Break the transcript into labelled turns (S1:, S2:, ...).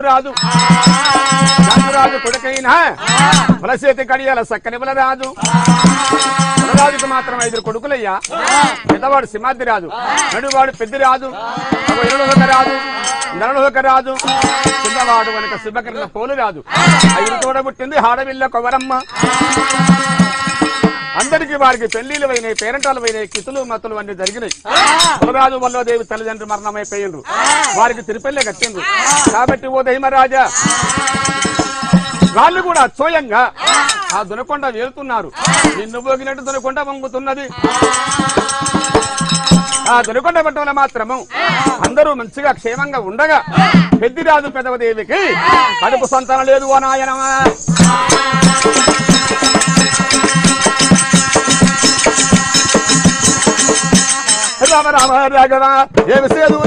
S1: రాజు రాజు కొడుకైనా బలసేతి కడియాల సక్కని బలరాజు బలరాజుకు మాత్రం 5 కొడుకులయ్యా. పెద్దవాడు సింహాద్రి రాజు, నడువాడు పెద్దిరాజు, రాజు, నరలోక రాజు, చిన్నవాడు వెనక శుభకరణ పోలు రాజు. 5 తోడబుట్టింది ఆడవిల్ల కొవరమ్మ. అందరికీ వారికి పెళ్లిలు అయినాయి, పేరంటాలు అయినాయి, కితులు మతులు అన్ని జరిగినాయి. కులరాజు వల్లోదేవి తల్లిదండ్రులు మరణమైపోయిండ్రు, వారికి తిరుపెల్లే కట్టిండ్రు. కాబట్టి ఓ ధైమరాజా వాళ్ళు కూడా స్వయంగా ఆ దునకొండ వెళ్తున్నారు. నిన్ను పోగినట్టు దునకొండ వంగుతున్నది. ఆ దునకొండ పట్టణంలో మాత్రము అందరూ మంచిగా క్షేమంగా ఉండగా పెద్దిరాజు పెదవదేవికి కడుపు సంతానం లేదు. ఓ నాయనమా రామ రామ రాఘవ ఏమి సేదు